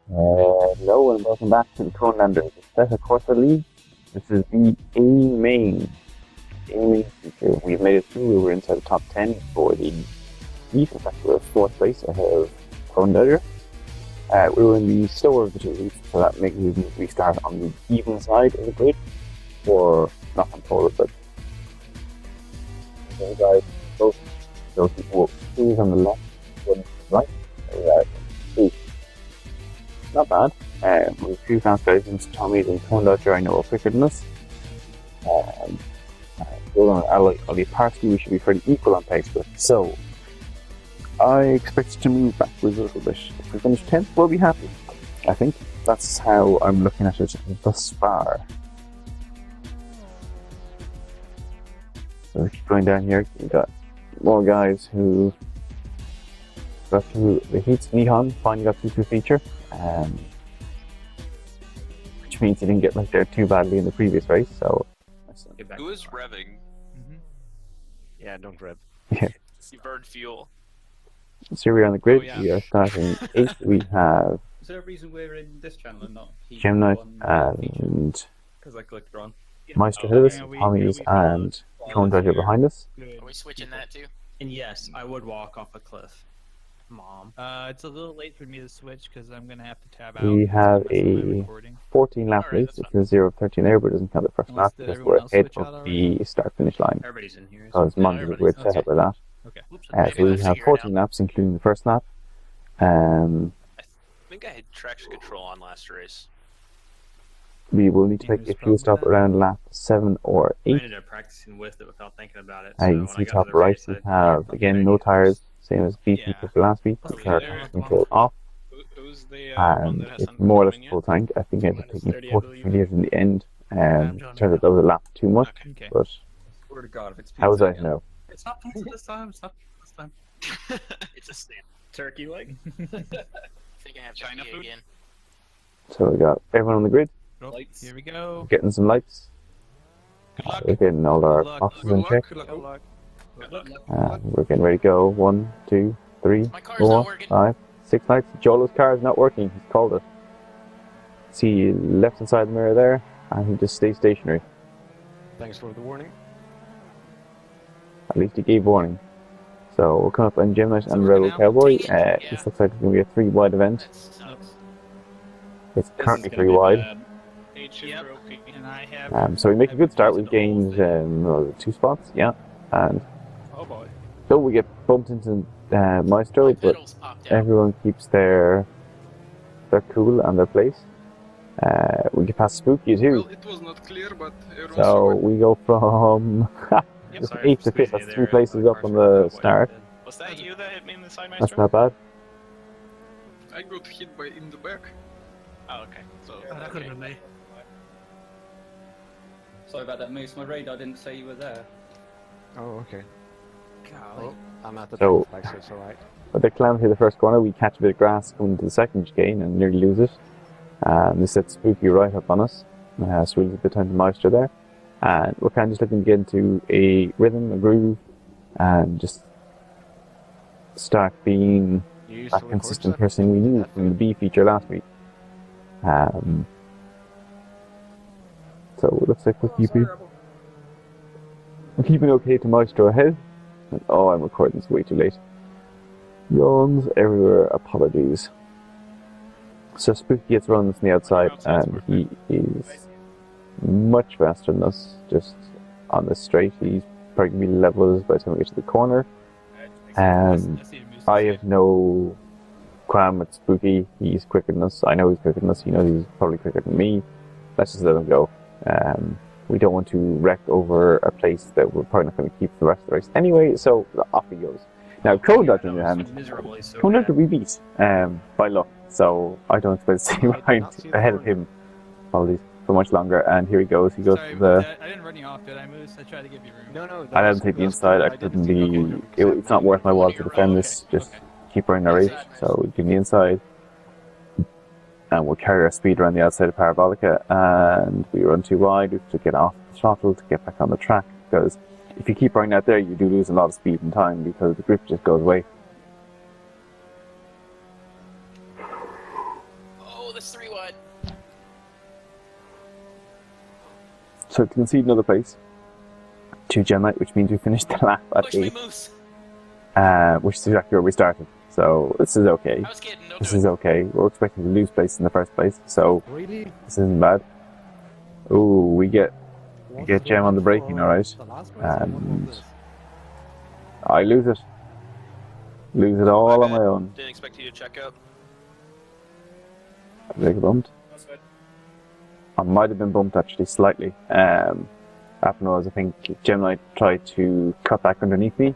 Hello and welcome back to the Conelanders Better Quarter League. This is the A-main feature. We've made it through. We were inside the top 10 for the Leaf. In fact, we were 4th place ahead of Conelanders. We were in the slower of the two leagues, so that makes we start on the even side of the grid, or not on total, but the guys, both those people, who's on the left, one right, not bad. With a few fast guys into Tommy's and Conelanders, I know are quicker than us. Ali Parsky, we should be pretty equal on pace with. So, I expect to move backwards a little bit. If we finish 10th, we'll be happy. I think that's how I'm looking at it thus far. So we keep going down here. We've got more guys who got through the heats. Nihon finally got through to feature. Which means he didn't get like there too badly in the previous race, so... Who is revving? Yeah, don't rev. Yeah. You burn fuel. So we're on the grid, we are starting 8th, we have... Is there a reason we're in this channel and not Gemini and... Because I clicked wrong. Meister ahead of us, Tommy's and Conelanders behind us. Are we switching that too? And yes, I would walk off a cliff. Mom. It's a little late for me to switch because I'm gonna have to tab out. We have a 14 lap race. It's a 0 of 13 there, but it doesn't count the first lap because we're ahead of the start finish line. Everybody's in here. Because Monza is a weird setup with that. Okay. So we have 14 laps, including the first lap. I think I had traction control on last race. We will need to make a fuel stop around lap 7 or 8. I ended up practicing with it without thinking about it. You can see top right, we have, again, no tyres, same as beef for last week. We have traction control off. And it's more or less full tank. I think I ended up taking 40 litres in the end. Turns out that was a lap too much, but how was I to know? It's not pizza this time. It's not pizza this time. It's a stand. Turkey leg. I think I have China food again. So we got everyone on the grid. Lights. Here we go. Getting some lights. We're getting all our boxes in check. We're getting ready to go. 1, 2, 3, My car's 4, not working. 5, 6 lights. Jolo's car is not working. He's called it. See left hand side mirror there, and he just stays stationary. Thanks for the warning. At least he gave warning. So we'll come up on Gemini and Rebel Cowboy. This looks like it's going to be a 3 wide event. It's currently 3 wide. Yep. And I have. So we make a good start. We've gained 2 spots, yeah, and so we get bumped into Maestro, but Pedals popped out. everyone keeps their cool and their place. We get past Spooky too. Well, it was not clear, but So we go from 8th to 5th. That's 3 places up on the start. Was that you that hit me in the side, That's not bad. I got hit by in the back. Oh, okay. So That could have been me. Sorry about that, Moose. My radar didn't say you were there. Oh, okay. Golly. Well, I'm at the So- top, so it's alright. But they climb through the first corner. We catch a bit of grass going to the second chicane and nearly lose it. This sets Spooky right up on us. So we lose a bit of time to Meister there. And we're kind of just looking to get into a rhythm, a groove, and just start being You used that to record consistent stuff? person we knew from the B feature last week. So it looks like we're keeping okay to Maestro ahead. And, oh, I'm recording this way too late. Yawns everywhere, apologies. So Spooky gets runs on the outside, and he is much faster than us, just on the straight. He's probably going to be level by the time we get to the corner. I have no qualm with Spooky. He's quicker than us. I know he's quicker than us. He knows he's probably quicker than me. Let's just let him go. We don't want to wreck over a place that we're probably not going to keep for the rest of the race anyway, so off he goes. Now, Conelanders on the other hand, Conelanders we beat by luck, so I don't expect to stay behind ahead of him apologies, for much longer, and here he goes. He goes Sorry, to the... I didn't run you off, did I, Moose? I tried to give you room. No. I didn't take the inside. I couldn't be... It's not worth my while to defend this. Just keep running our race. So we give the inside. And we'll carry our speed around the outside of Parabolica. And we run too wide. We have to get off the throttle to get back on the track. Because if you keep running out there, you do lose a lot of speed and time because the grip just goes away. this 3 wide. So to concede another place to Gemlight, which means we finished the lap at Push me, 8, Moose. which is exactly where we started. So this is okay. I was kidding. Don't This do is it. okay. We're expecting to lose place in the first place, so Really? this isn't bad. Ooh, we get Gem on the braking, alright. And I lose it. Lose it all on bad. my own. Didn't expect you to check out. I think bumped. I might have been bumped actually slightly. Happened was I think Gemini tried to cut back underneath me,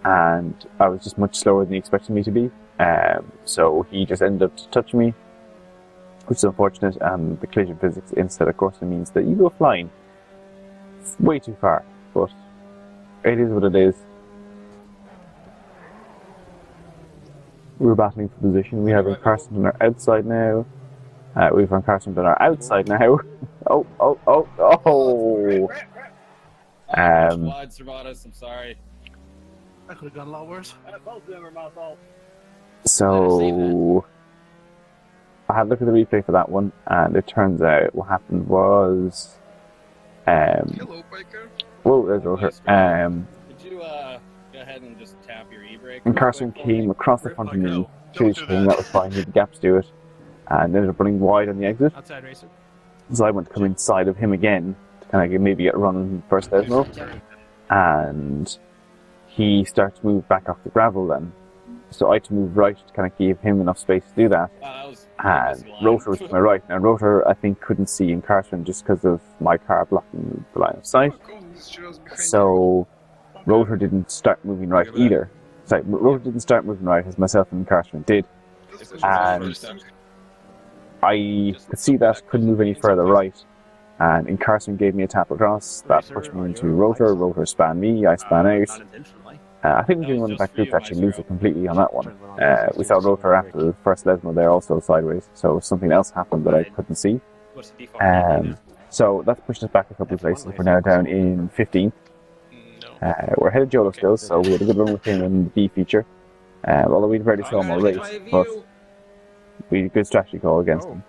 and I was just much slower than he expected me to be. So he just ended up touching me, which is unfortunate. And the collision physics instead, of course, means that you go flying way too far. But it is what it is. We're battling for position. We have Carson on our outside now. We've Van Carson on our outside now. Oh. Wide Servatus, I'm sorry. That could have gone a lot worse. Both of them are my fault. So I had a look at the replay for that one, and it turns out what happened was, Hello, biker. whoa, there's Rotor. Could you go ahead and just tap your e-brake? And Carson came across the front of me, huge thing, that was fine, he had the gaps to it, and ended up running wide on the exit. Outside racer. So I went to come inside of him again to kind of maybe get a run on first Desmo, and he started to move back off the gravel then. So I had to move right to kind of give him enough space to do that. And Rotor was to my right. Now Rotor, I think, couldn't see in Carson just because of my car blocking the line of sight. So Rotor didn't start moving right either. Sorry, Rotor didn't start moving right as myself and Carson did. And I could see that, couldn't move any further right. And in Carson gave me a tap across, that pushed me into Rotor. Rotor span me, I span out. Not intentionally. I think we didn't want the back group to actually lose it completely on that one. We saw Rotor after the first Lesmo there also sideways, so something else happened that I couldn't see. What's the default? So that's pushed us back a couple of places. We're now down in 15th. We're ahead of Jolo still, so we had a good run with him in the B feature. Although we barely saw him all race, but we had a good strategy call against him.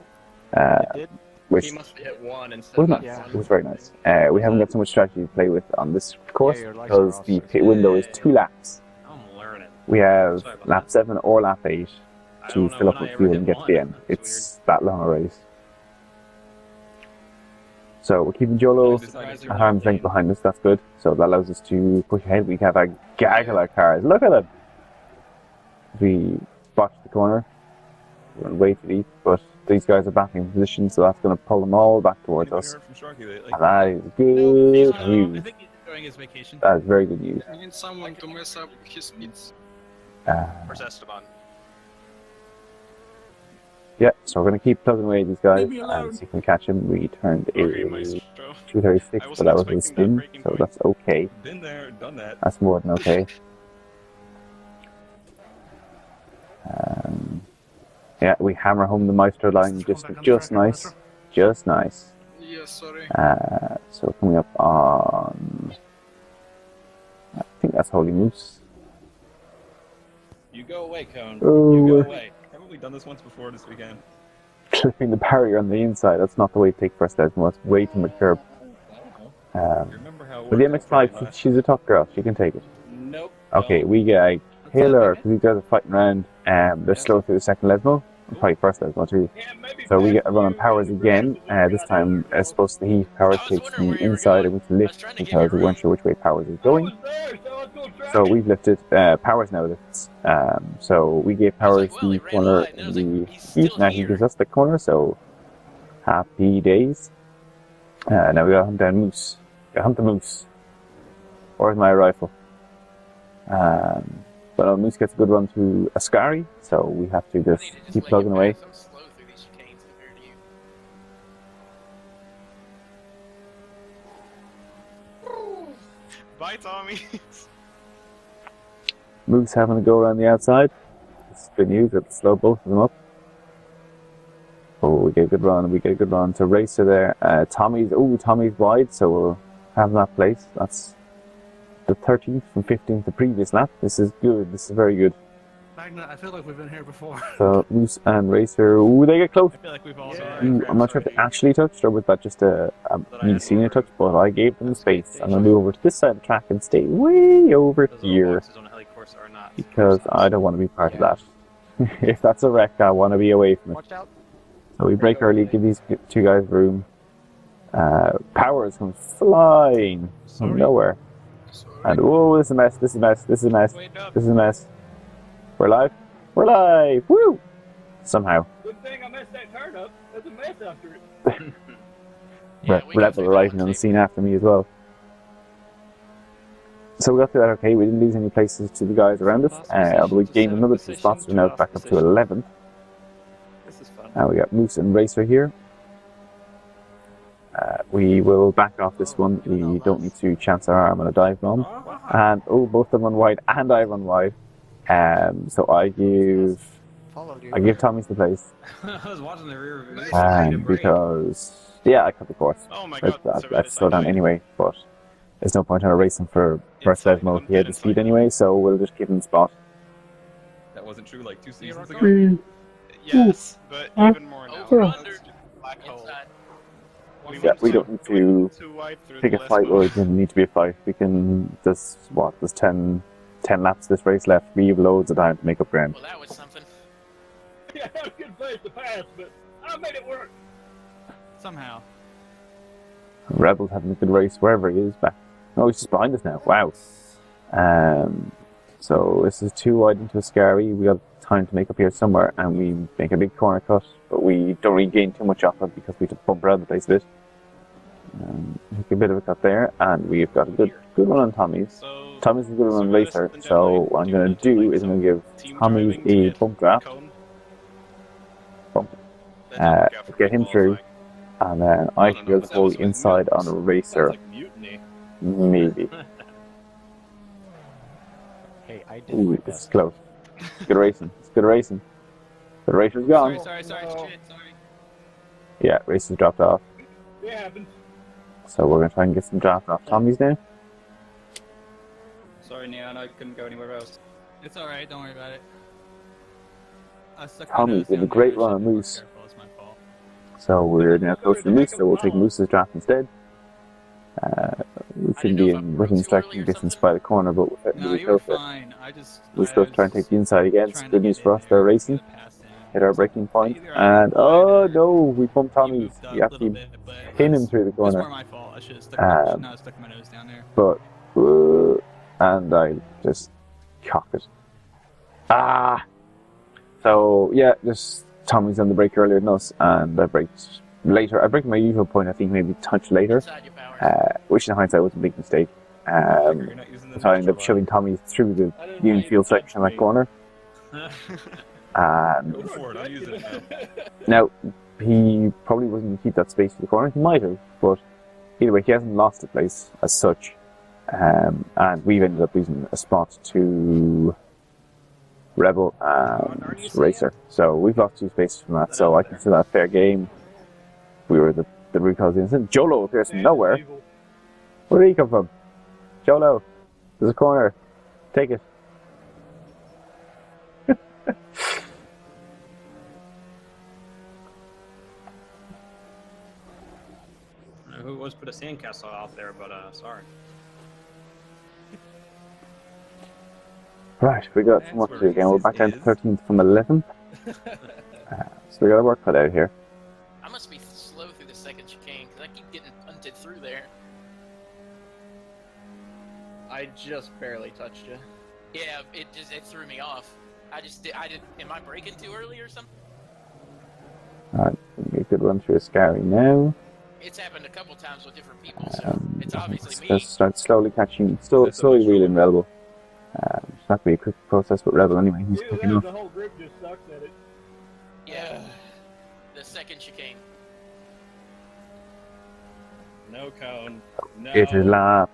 Which He must have hit one instead was of nice. It was very nice. We haven't got so much strategy to play with on this course because the pit window is 2 laps. I'm learning. We have Sorry about lap 7 or lap 8 I to don't know fill up when I with ever fuel hit and get to one. the end. That's It's that long a race. So we're keeping Jolo a arm's length behind us, that's good. So that allows us to push ahead. We have a gaggle of cars. Look at them! We botched the corner. We're way too deep, but these guys are battling position, so that's going to pull them all back towards us. And that is good I news. think he's enjoying his vacation. That is very good news. I need someone to mess up his speeds. Where's Esteban? Yeah, so we're going to keep plugging away at these guys and see if we can catch him. We turned a 236, but that was a spin, so that's okay. Been there, done that. That's more than okay. Yeah, we hammer home the Maestro line just nice. Just nice. Yeah, sorry. So coming up on... I think that's Holy Moose. You go away, Cone. Oh, You go away. Haven't we done this once before this weekend? Clipping the barrier on the inside, that's not the way to take first Desmo. It's way too much curb. Remember how it But the worked out pretty MX-5, much? she's a tough girl. She can take it. Nope. Okay, we get a killer because these guys are fighting around. They're slow through the second Lesmo. Probably first Lesmo too. So we get a run on powers again. This time, as opposed to the heat, powers takes the inside and we can lift because we weren't sure which way powers is going. So we've lifted. Powers now lifts. So we gave powers the corner in the heat. Now he gives us the corner. So happy days. Now we gotta hunt down Moose. Gotta hunt the Moose. Where's my rifle? But Moose gets a good run through Ascari, so we have to just keep plugging away. I'm slow through these chicanes compared to you. Bye, Tommy. Moose having to go around the outside. It's good news, let's slow both of them up. Oh, we get a good run, we get a good run. So Racer there. Tommy's wide, so we'll have that place. That's the 13th from 15th the previous lap. This is good, this is very good. Magna, I feel like we've been here before. So Moose and Racer, ooh, they get close. I feel like we've all Ooh, I'm not sure if they actually touched or was that just me seeing a touch, but I gave them space. I'm gonna move over to this side of the track and stay way over Those here boxes on a heli course are not because I don't want to be part of that. If that's a wreck, I want to be away from it. Watch out. So we break early, give these two guys room. Powers comes flying from nowhere. And whoa, this is a mess, this is a mess, this is a mess, this is a mess. We're live? We're live! Woo! Somehow. Good thing I messed that turn up. There's a mess after it. Rebel arriving on the scene after me as well. So we got through that okay. We didn't lose any places to the guys around us. Although we gained another 2 spots. We're now back up to 11th. This is fun. Now we got Moose and Racer here. We will back off this one. We don't need to chance our arm on a dive bomb. And oh, both of them run wide, and I run wide. So I give Tommy's the place. I was watching the rear view. Because I cut the course. Oh my god. Let's slow down anyway, but there's no point in racing for first rev mode. He had the speed anyway, so we'll just give him the spot. That wasn't true like 2 seasons ago. Yes, but even more now. Over under. Black hole. Inside. Yeah, we don't need to pick a fight where it doesn't need to be a fight. We can, there's 10 laps this race left. We have loads of time to make up ground. Well, that was something. Yeah, I was good face to pass, but I made it work. Somehow. Rebel's having a good race wherever he is back. Oh, he's just behind us now. Wow. So this is too wide into a scary. We got time to make up here somewhere, and we make a big corner cut, but we don't really gain too much off it because we just bump around the place a bit. Make a bit of a cut there, and we've got a good run on Tommy's. Tommy's a good run on Racer, so what I'm going to do is I'm going to give Tommy's a bump draft. Get him through, and then I can go the whole inside on a Racer. Maybe. Hey, I did. Ooh, this is close. It's good racing. It's good racing. The Racer's gone. Sorry. Shit, sorry. Yeah, Racer's dropped off. Yeah, happened. So we're going to try and get some draft off Tommy's now. Sorry, Neon, I couldn't go anywhere else. It's alright, don't worry about it. I stuck my Tommy's nose did a down great there, run I on should be more Moose. careful, it's my fault. So we're now close to Moose, so we'll take Moose's draft instead. We should be in within striking distance by the corner, but without No, really you were close. fine. We're supposed to try and take the inside again. It's good news for us. They're racing. Hit our braking point. Either I And oh no, we bumped Tommy's. moved up You have a to little bit, but pin him through the It's more corner. my fault. I should have stuck, stuck my nose down there. But and I just cocked it. So yeah, just Tommy's on the brake earlier than us, and I braked later. I braked my usual point, I think maybe a touch later, Inside your power. which in hindsight was a big mistake. You're not using the So I ended up neutral shoving Tommy through the union field section of my corner. And Go for it, I'll use it now now. he probably wasn't going to keep that space for the corner. He might have, but either way, he hasn't lost the place as such. And we've ended up losing a spot to Rebel and Racer. So we've lost 2 spaces from that. So I consider that a fair game. We were the root cause of the incident. Jolo appears from nowhere. Where did he come from? Jolo, there's a corner. Take it. Who was put a sandcastle out there, but sorry. Right, we got some work to do again. We're back down to 13th from 11th. So we got a work cut out here. I must be slow through the second chicane because I keep getting punted through there. I just barely touched you. Yeah, it threw me off. I did. Am I braking too early or something? Alright, we good run through a scary now. It's happened a couple times with different people, so it's obviously me. Let's start slowly catching, slowly wheeling Rebel. It's not going to be a quick process with Rebel anyway. He's picking up. The whole group just sucks at it. Yeah, the second chicane. No cone. No. It is lap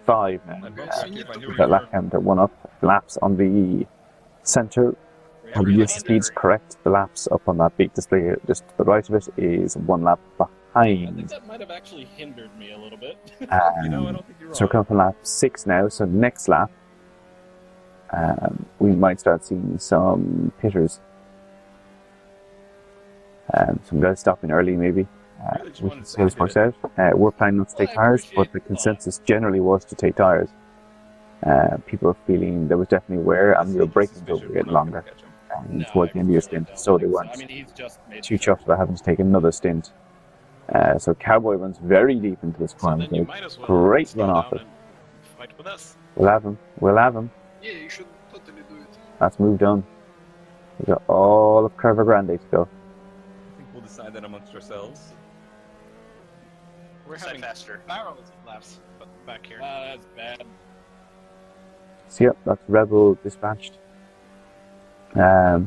5 now. I'd vote back if I knew where That you lap were. count at 1 up. Laps on the center. Were you Yes, the speed's correct. The laps up on that big display just to the right of it is 1 lap I think behind. that might have actually hindered me a little bit. You know, I don't think you're wrong. So we're coming from lap 6 now, so next lap we might start seeing some pitters. Some guys stopping early, maybe. We can see how this works out. We're planning not to take tires, but the consensus generally was to take tires. People were feeling there was definitely wear, and we were braking until we were getting longer. Towards the end of your stint, so they weren't too chuffed about having to take another stint. So Cowboy runs very deep into this corner. Then you might as well Great slow run off down it. and fight with us. We'll have him. We'll have him. Yeah, you should totally do it. That's moved on. We got all of Curva Grande to go. I think we'll decide that amongst ourselves. We're having faster barrels of laps back here. That's bad. So yep, that's Rebel dispatched. That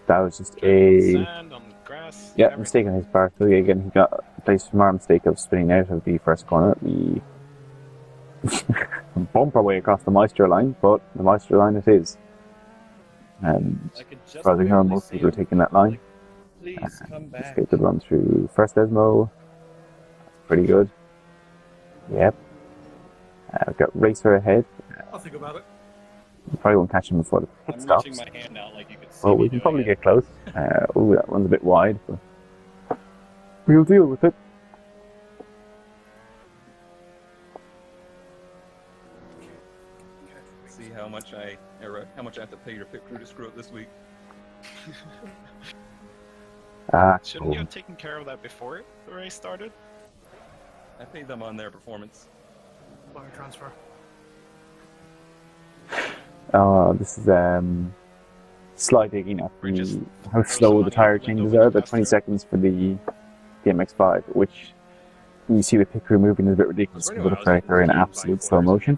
was just a Sand, on grass, yeah everything. mistake on his part. So again, he got a place from our mistake of spinning out of the first corner. We bump our way across the moisture line, but the moisture line it is. And I could just as far as I know, barely most see people are him. taking that line. Please come back. Just get the run through first Desmo. That's pretty good. Yep. We've got Racer ahead. I'll think about it. We probably won't catch him before the pit I'm stops. reaching my hand out like you could see Well, me we can doing probably it. get close. Oh, that one's a bit wide, but we'll deal with it. See how much I have to pay your pit crew to screw up this week. Shouldn't you Cool. have taken care of that before the race started? I paid them on their performance. Wire transfer. Oh, this is slight digging at We're just how throw slow some the money tire out the changes window are. when The you 20 pass through. seconds for the MX-5, which you see the pit crew moving is a bit ridiculous. It looks like they're in absolute slow motion.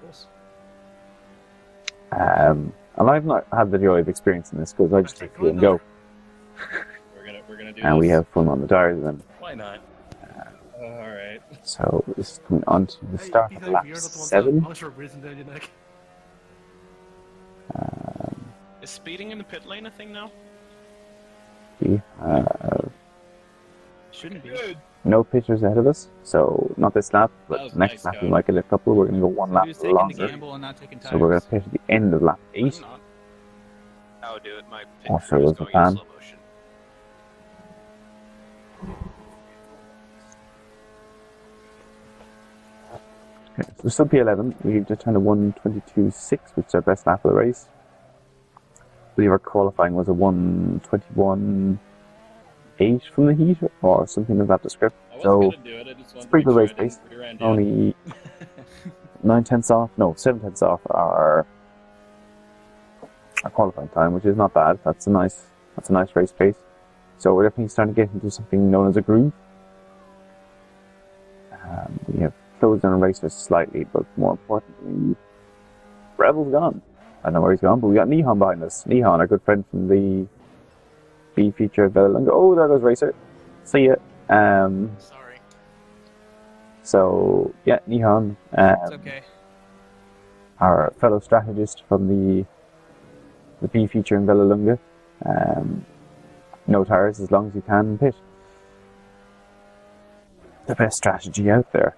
And I've not had the joy of experiencing this because I just take it and go. We're gonna do And this. we have fun on the tires then. Why not? All right. So this is coming on to the start of lap 7. Moisture breathing down your neck. Is speeding in the pit lane a thing now? We have Shouldn't be. Good. no pitchers ahead of us, so not this lap, That but was the next nice, lap we guy. might get a couple. We're going to go one lap Who's taking the longer. gamble and not taking tires? So we're going to pitch at the end of lap 8. I'm not. I would do it. My pit Also crew is was the going in plan. slow motion. Okay, so we're still P11. We just turned a 1:22.6, which is our best lap of the race. I believe our qualifying was a 1:21.8 from the heat, or something of that description. I wasn't So gonna do it. I just wanted pretty to good make race sure I pace. didn't rear-end you. Only 9/10 off, no, 7/10 off our qualifying time, which is not bad. That's a nice race pace. So we're definitely starting to get into something known as a groove. We have closed down racers slightly, but more importantly, Rebel's gone. I don't know where he's gone, but we got Nihon behind us. Nihon, our good friend from the B feature of Bellalunga. Oh, there goes Racer. See ya. Sorry. So yeah, Nihon, It's okay. our fellow strategist from the B feature in Bellalunga. No tires as long as you can pit. The best strategy out there,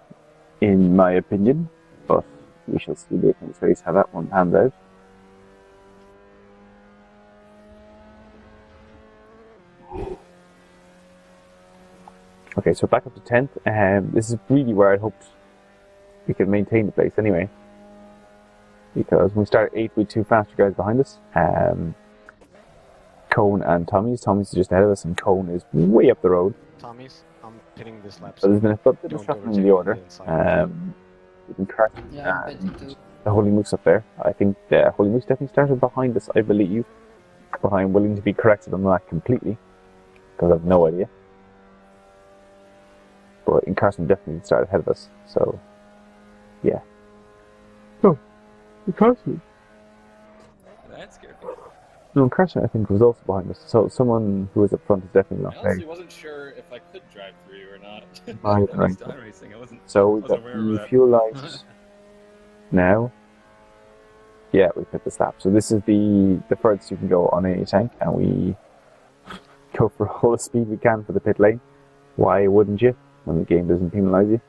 in my opinion. But we shall see later in this race how that one pans out. Okay, so back up to 10th. This is really where I hoped we could maintain the place anyway. Because when we started 8th, we had 2 faster guys behind us. Cone and Tommy's. Tommy's is just ahead of us, and Cone is way up the road. Tommy's, I'm pitting this lap. So there's been a bit of Don't shuffling in overtake the order. me inside. We can correct Yeah, I'm betting too. the Holy Moose up there. I think the Holy Moose definitely started behind us, I believe. But I'm willing to be corrected on that completely. Because I have no idea. But Carson definitely started ahead of us. So, yeah. Oh, Carson. That scared me. No, Carson I think was also behind us. So someone who was up front is definitely I not honestly there. wasn't sure if I could drive through you or not. Right, At right. least iRacing, I wasn't. So we've wasn't got aware of the that. fuel lights now. Yeah, we've hit the slap. So this is the furthest you can go on a tank, and we go for all the speed we can for the pit lane. Why wouldn't you, when the game doesn't penalise you?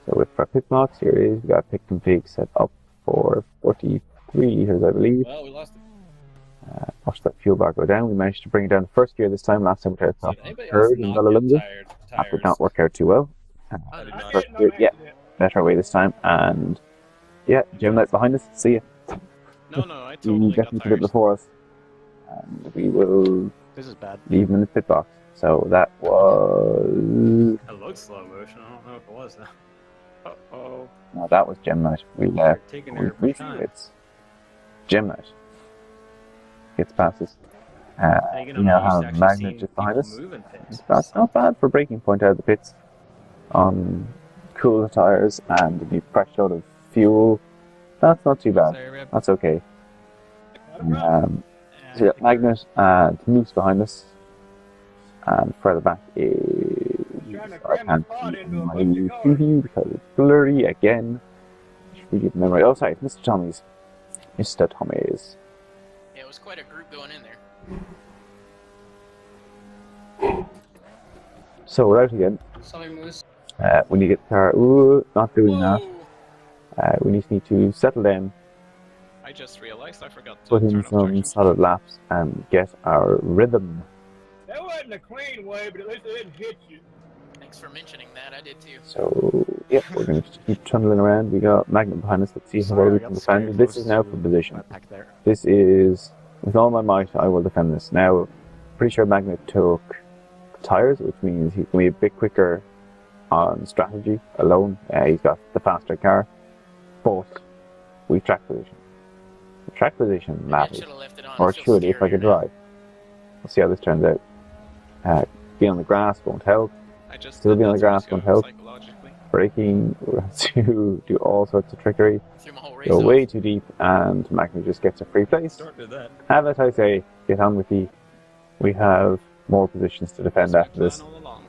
So with our pit blocks, here it is. We got pick config set up for 45 3 liters, I believe. Well, we lost it. Watch that fuel bar go down. We managed to bring it down to first gear this time. Last time we tried to See, top did anybody else third in not get Galalunga. That did tires? not work out too well. I did not. First gear, yeah, better way this time. And yeah, Gem Knight behind us. See ya. No, I You totally got definitely put it tires. before us. And we will This is bad. leave him in the pit box. So that was. It looks slow motion. I don't know if it was though. Uh-oh. No, that was Gem Knight. They're taking their We time. it's Gem Knight. Gets passes. Are you We gonna now be used to have actually Magnet seeing just behind people us. move in pits? That's not bad for breaking point out of the pits on cool tires and a new fresh load of fuel. That's not too bad. Sorry, Rip. That's okay. So we Yeah, got Magnet and Moose behind us, and further back is I can't see my preview because it's blurry again. Should we give memory? Oh, sorry, Mr. Tommy's. Mr. Tommy's. Yeah, it was quite a group going in there. So we're out again. Sorry, Moose. We need to get the car. Ooh, not doing that. Whoa. We just need to settle down, I just realized I forgot to put in turn off some traction. solid laps, and get our rhythm. That wasn't a clean way, but at least it didn't hit you. Thanks for mentioning that. I did too. So, yeah, we're going to keep tunneling around. We got Magnet behind us. Let's see how well Sorry, we I can got scared defend. This close is now to for position. my pack there. This is, with all my might, I will defend this. Now, pretty sure Magnet took tires, which means he can be a bit quicker on strategy alone. He's got the faster car, but we track position. Track position Maybe I matters, should have left it on. or It it feels should if I scarier could now. drive. We'll see how this turns out. Being on the grass won't help. I just Still did being on that the grass to won't help. psychologically. Braking, we'll have to do all sorts of trickery. Threw my whole race Go off. way too deep, and Magnet just gets a free place. Start with that. Have it, I say. Get on with you. We have more positions to defend That's my after this. plan all along.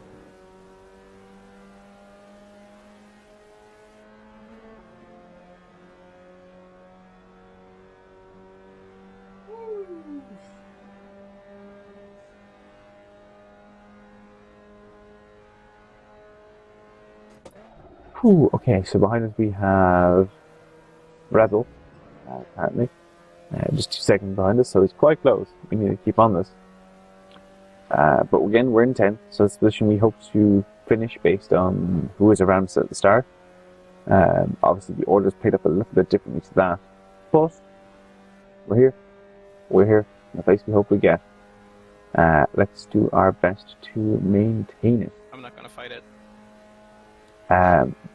Whew, okay, so behind us we have Rebel, apparently. Just 2 seconds behind us, so it's quite close. We need to keep on this. But again, we're in 10th, so it's a position we hope to finish based on who is around us at the start. Obviously, the order's played up a little bit differently to that, but we're here. We're here, the place we hope we get. Let's do our best to maintain it. I'm not gonna fight it.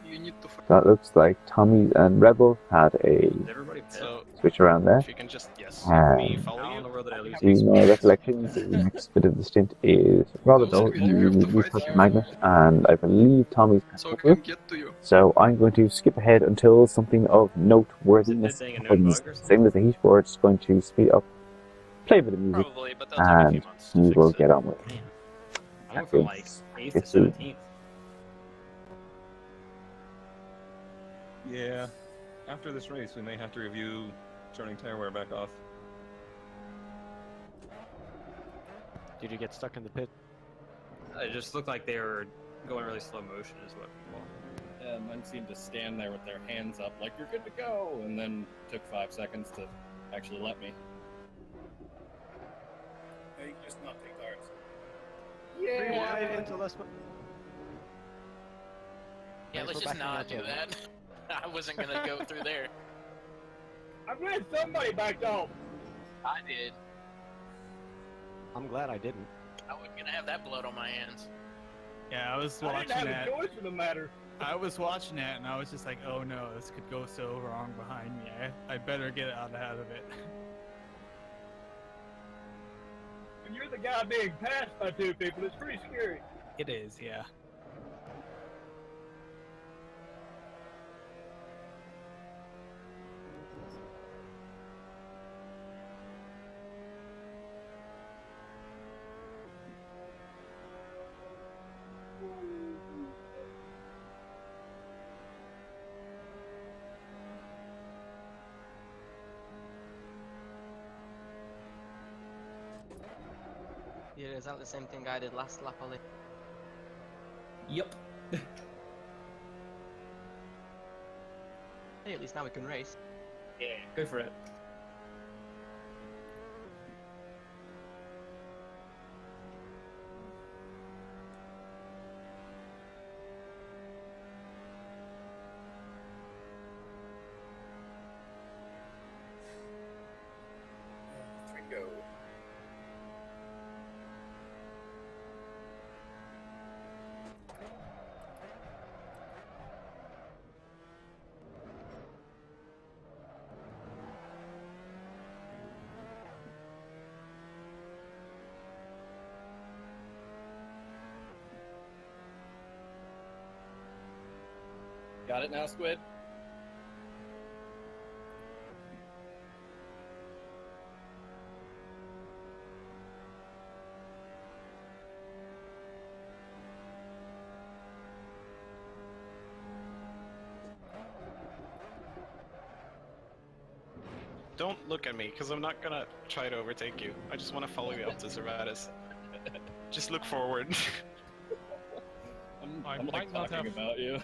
You need to fight. That looks like Tommy and Rebel had a Is everybody pit? So switch around there. if you can just me Um, follow I don't know you. whether I lose To my recollection, the next bit of the stint is rather Those dull. are good. You have to We fight touch them. Magnet, and I believe Tommy's So I catching can get to you. So I'm going to skip ahead until something of noteworthiness Is it saying a happens. no bug or something? Same as the heat board, it's going to speed up, play a bit of music, Probably, but that'll take a few and months to we fix will it. get on with it. Man, I went from like 8th to It's soon. 17th. Yeah. After this race, we may have to review turning tire wear back off. Did you get stuck in the pit? It just looked like they were going really slow motion, is what. Yeah, mine seemed to stand there with their hands up, like you're good to go, and then took 5 seconds to actually let me. Hey, just not take tires. Yeah. Into last one. Yeah, Thanks let's for just backing not that do up. that. I wasn't gonna go through there. I'm glad somebody backed off. I did. I'm glad I didn't. I wasn't gonna have that blood on my hands. Yeah, I was I watching didn't have that. a choice in the matter. I was watching that, and I was just like, "Oh no, this could go so wrong behind me. I better get out ahead of it." When you're the guy being passed by two people, it's pretty scary. It is, yeah. Yeah, is that the same thing I did last lap, Ollie? Yep. Hey, at least now we can race. Yeah, good for it. Got it now, Squid? Don't look at me, because I'm not gonna try to overtake you. I just want to follow you up to Servatus. Just look forward. I'm like talking about you.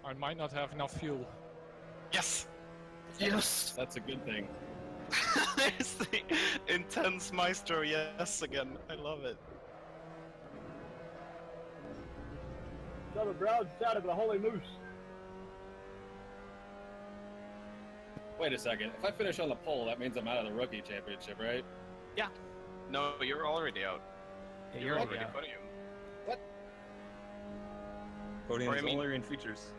I might not have enough fuel. Yes! Yes! That's a good thing. There's the intense maestro yes again. I love it. So the broadside of the Holy Moose. Wait a second. If I finish on the pole, that means I'm out of the rookie championship, right? Yeah. No, you're already out. Yeah, You're already out. podium. Podium Or I is mean- only in features.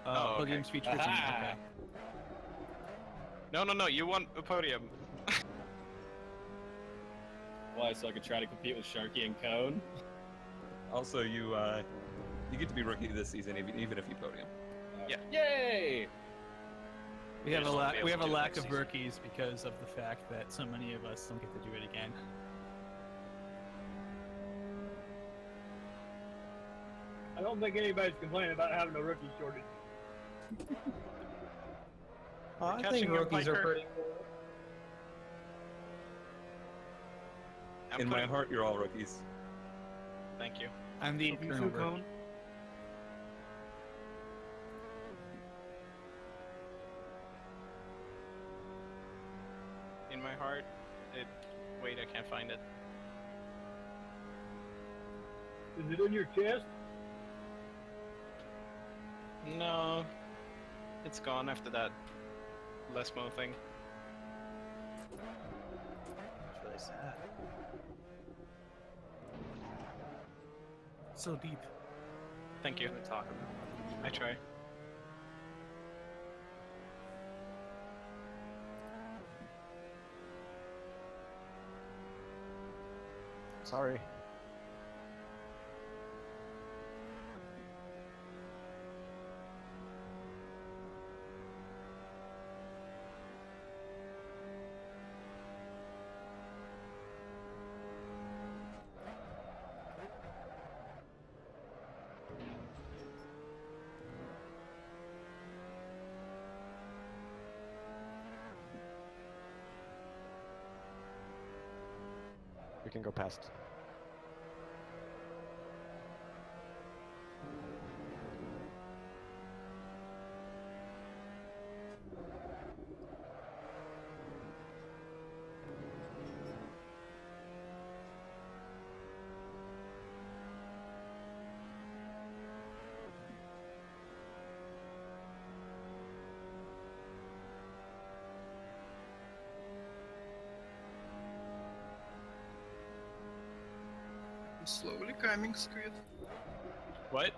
Oh, okay. Podium's features. Aha! Okay. No, you want a podium. Why, so I could try to compete with Sharky and Cone? Also, you get to be rookie this season, even if you podium. Yeah. Yay! We have a just won't lack. be We able have a to do it lack next of season. rookies because of the fact that so many of us don't get to do it again. I don't think anybody's complaining about having a rookie shortage. I think rookies are pretty. In my heart, you're all rookies. Thank you. I'm the Rookie eternal Cone. rookie. In my heart, wait, I can't find it. Is it in your chest? No, it's gone after that Lesmo thing. It's really sad. So deep. Thank you. I try. Sorry. We can go past. Slowly coming, Squid. What?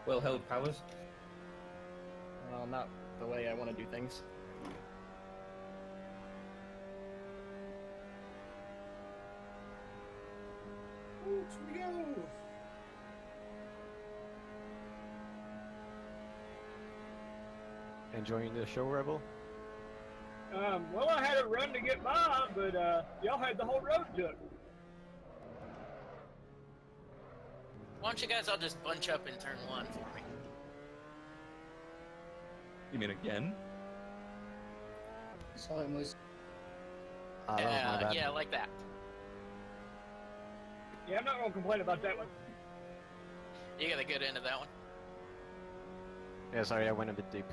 Well held powers. Well, not the way I want to do things. we go. Enjoying the show, Rebel? Well, I had a run to get by, but y'all had the whole road took. Why don't you guys all just bunch up in turn one for me? You mean again? Sorry, Moose. That was my bad. Yeah, like that. Yeah, I'm not gonna complain about that one. You got a good end of that one. Yeah, sorry, I went a bit deep.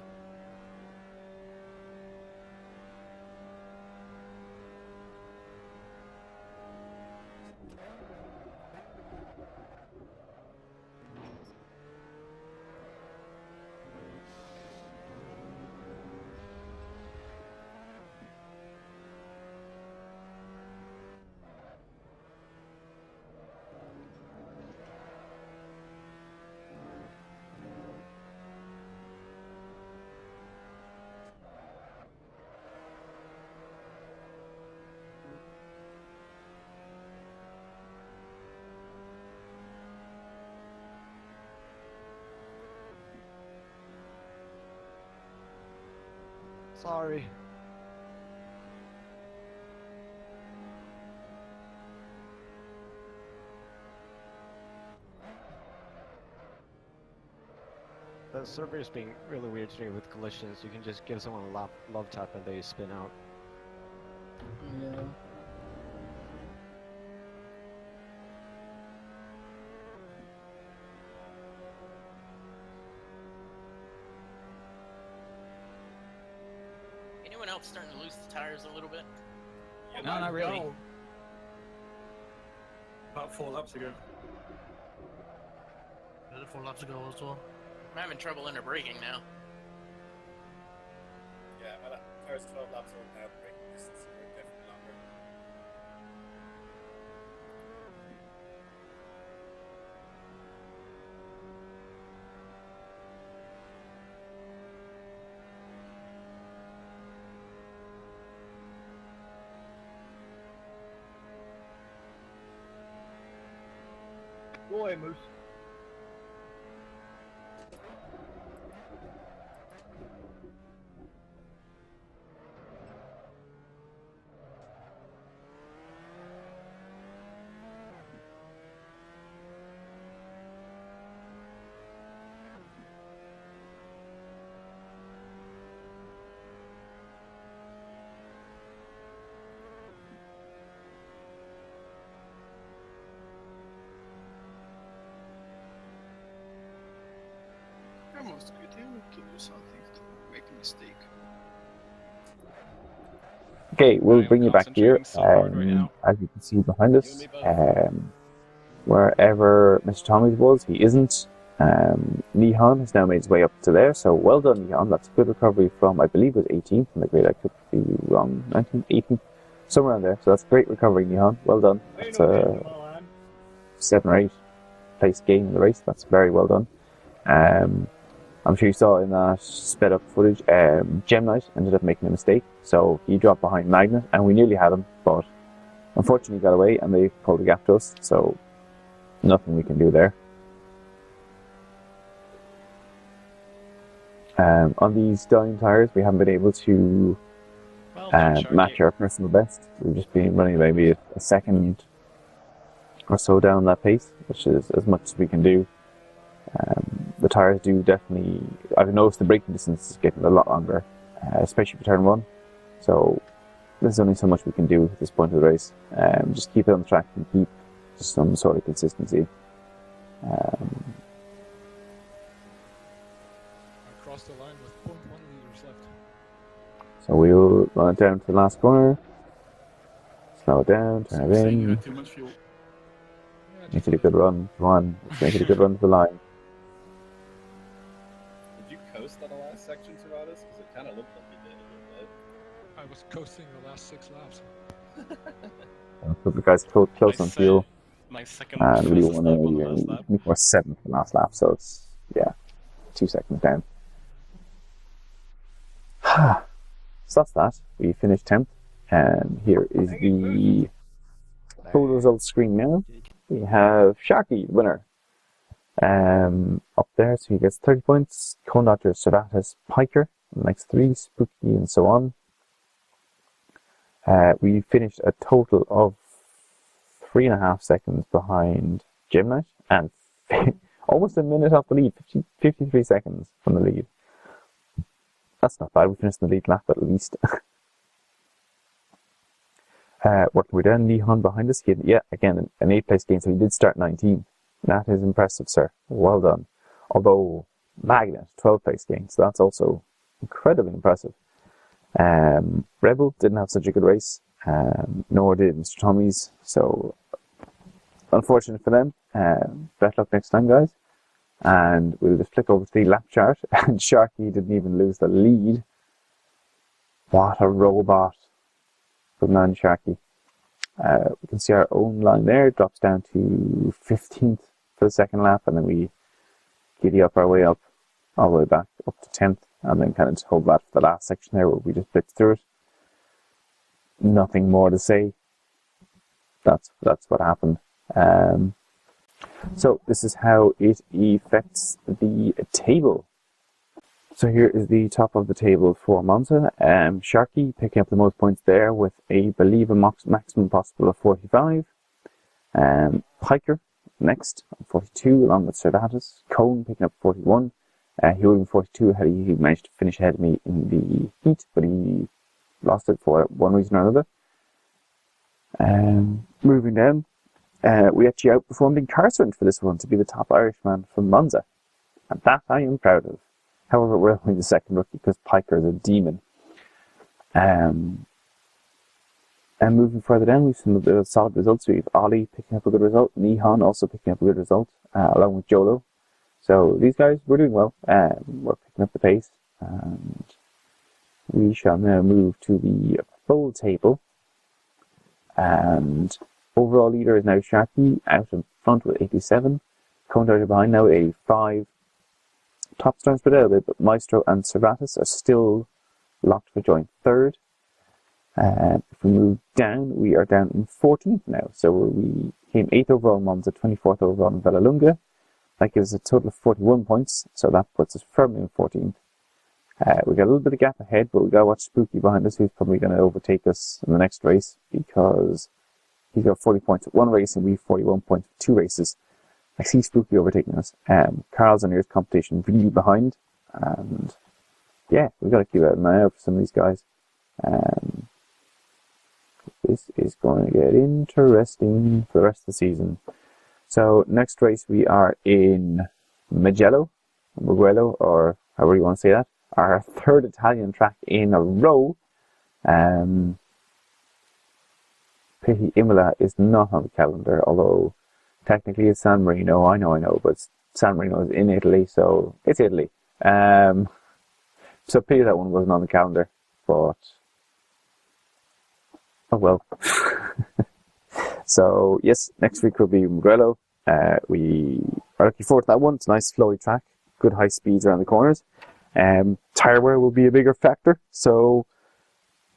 Sorry. The server is being really weird today with collisions. You can just give someone a love tap and they spin out. Yeah. Anyone else starting to lose the tires a little bit? No, not really. No. About 4 laps ago. Yeah, 4 laps ago as well. I'm having trouble under braking now. Yeah, well, first 12 laps of now, braking distance are definitely longer. Go ahead, Moose. I most good here will do something to make a mistake. Okay, we'll I'm bring you back here. concentrating so hard right now. As you can see behind us, wherever Mr. Tommy's was, he isn't. Nihon has now made his way up to there, so well done, Nihon. That's a good recovery from, I believe it was 18th in the grid. I could be wrong, 19th, 18th, somewhere around there. So that's great recovery, Nihon. Well done. That's a 7 or 8 place gain in the race. That's very well done. I'm sure you saw in that sped up footage, Gem Knight ended up making a mistake, so he dropped behind Magnet, and we nearly had him, but unfortunately he got away and they pulled the gap to us, so nothing we can do there. On these dying tires, we haven't been able to match our personal best. We've just been running maybe a second or so down that pace, which is as much as we can do. The tires do definitely, I've noticed the braking distance is getting a lot longer, especially for turn 1. So there's only so much we can do at this point of the race. Just keep it on the track and keep some sort of consistency. I crossed the line with 0.1 liters left. So we'll run it down to the last corner, slow it down, turn it Saying you in, had too much fuel. make it a good run. Come on, let's make it a good run to the line. Did you coast on the last section, Serratus? Because it kind of looked like you did a little bit. I was coasting the last 6 laps. A couple of guys close on fuel. My second And we fastest won lap on the last lap. 24/7 for the last lap, so it's, yeah, 2 seconds down. So that's that. We finished 10th, and here is the full results screen now. We have Sharky, winner, up there, so he gets 30 points. Conelanders, Serratus, Piker, next 3, Spooky, and so on. We finished a total of 3.5 seconds behind Gem Knight, and almost a minute off the lead, 53 seconds from the lead. That's not bad. We finished the lead lap at least. Working way down, Nihon behind us. He had, yeah, again, an 8th place gain, so he did start 19th. That is impressive, sir. Well done. Although, Magnet, 12th place gain, so that's also incredibly impressive. Rebel didn't have such a good race, nor did Mr. Tommy's, so unfortunate for them. Best luck next time, guys. And we'll just flick over to the lap chart, and Sharky didn't even lose the lead. What a robot. Good man, Sharky. We can see our own line there, it drops down to 15th for the second lap, and then we giddy up our way up, all the way back up to 10th, and then kind of just hold that for the last section there where we just blitzed through it. Nothing more to say. That's what happened. So this is how it affects the table. So here is the top of the table for Monza. Sharky picking up the most points there with a believe a maximum possible of 45. Piker next, 42, along with Cervatus. Cone picking up 41. He would have been 42 had he managed to finish ahead of me in the heat, but he lost it for one reason or another. Moving down, we actually outperformed in car sprint for this one to be the top Irishman from Monza. And that I am proud of. However, we're only the second rookie because Piker is a demon. And moving further down, we've seen a bit of solid results. We have Ollie picking up a good result, Nihon also picking up a good result, along with Jolo. So these guys, we're doing well. We're picking up the pace. And we shall now move to the full table. And overall leader is now Sharky out in front with 87. Conelanders behind now with 85. Top stars split out a bit, but Maestro and Cervatus are still locked for joint third. If we move down, we are down in 14th now. So we came 8th overall in Monza, 24th overall in Vallelunga. That gives us a total of 41 points, so that puts us firmly in 14th. We got a little bit of gap ahead, but we got to watch Spooky behind us, who's probably going to overtake us in the next race, because he's got 40 points at one race and we have 41 points at two races. I see Spooky overtaking us. Carl's on his competition really behind, and yeah, we've got to keep an eye out for some of these guys. This is going to get interesting for the rest of the season. So next race we are in Mugello, or however you want to say that. Our third Italian track in a row. Pity Imola is not on the calendar, although technically it's San Marino. I know, but San Marino is in Italy, so it's Italy. So pity that one wasn't on the calendar, but oh well. So yes, next week will be Mugello. We are looking forward to that one. It's a nice flowy track, good high speeds around the corners. Tire wear will be a bigger factor, so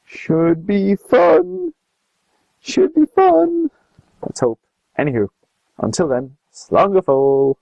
should be fun. Let's hope. Anywho, until then, slán go fóill.